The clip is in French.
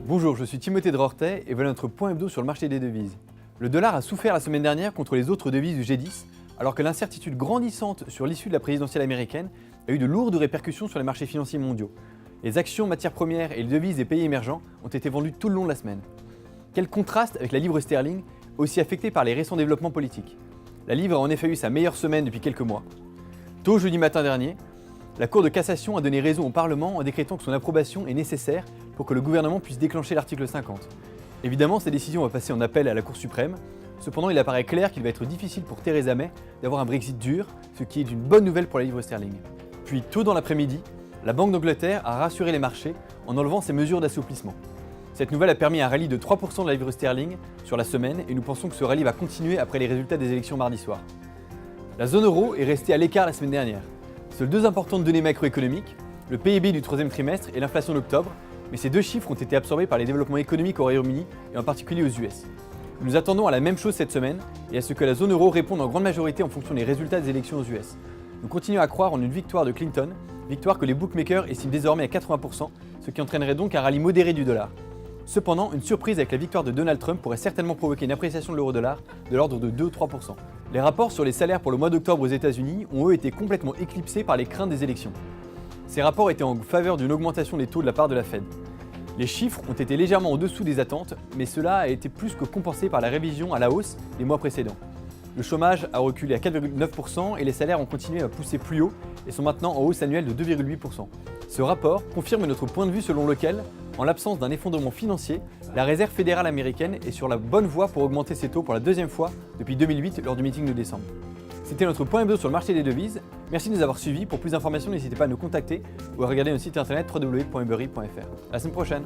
Bonjour, je suis Timothée Drortet et voilà notre point hebdo sur le marché des devises. Le dollar a souffert la semaine dernière contre les autres devises du G10, alors que l'incertitude grandissante sur l'issue de la présidentielle américaine a eu de lourdes répercussions sur les marchés financiers mondiaux. Les actions, matières premières et les devises des pays émergents ont été vendues tout le long de la semaine. Quel contraste avec la livre sterling, aussi affectée par les récents développements politiques. La livre a en effet eu sa meilleure semaine depuis quelques mois. Tôt jeudi matin dernier, la Cour de cassation a donné raison au Parlement en décrétant que son approbation est nécessaire pour que le gouvernement puisse déclencher l'article 50. Évidemment, cette décision va passer en appel à la Cour suprême. Cependant, il apparaît clair qu'il va être difficile pour Theresa May d'avoir un Brexit dur, ce qui est une bonne nouvelle pour la livre sterling. Puis, tôt dans l'après-midi, la Banque d'Angleterre a rassuré les marchés en enlevant ses mesures d'assouplissement. Cette nouvelle a permis un rallye de 3% de la livre sterling sur la semaine et nous pensons que ce rallye va continuer après les résultats des élections mardi soir. La zone euro est restée à l'écart la semaine dernière. Seules deux importantes données macroéconomiques, le PIB du troisième trimestre et l'inflation d'octobre, mais ces deux chiffres ont été absorbés par les développements économiques au Royaume-Uni et en particulier aux US. Nous attendons à la même chose cette semaine et à ce que la zone euro réponde en grande majorité en fonction des résultats des élections aux US. Nous continuons à croire en une victoire de Clinton, victoire que les bookmakers estiment désormais à 80%, ce qui entraînerait donc un rallye modéré du dollar. Cependant, une surprise avec la victoire de Donald Trump pourrait certainement provoquer une appréciation de l'euro-dollar de l'ordre de 2-3%. Les rapports sur les salaires pour le mois d'octobre aux États-Unis ont eux été complètement éclipsés par les craintes des élections. Ces rapports étaient en faveur d'une augmentation des taux de la part de la Fed. Les chiffres ont été légèrement en dessous des attentes, mais cela a été plus que compensé par la révision à la hausse des mois précédents. Le chômage a reculé à 4,9% et les salaires ont continué à pousser plus haut et sont maintenant en hausse annuelle de 2,8%. Ce rapport confirme notre point de vue selon lequel, en l'absence d'un effondrement financier, la Réserve fédérale américaine est sur la bonne voie pour augmenter ses taux pour la deuxième fois depuis 2008 lors du meeting de décembre. C'était notre point hebdo sur le marché des devises. Merci de nous avoir suivis. Pour plus d'informations, n'hésitez pas à nous contacter ou à regarder notre site internet www.ebury.fr. À la semaine prochaine.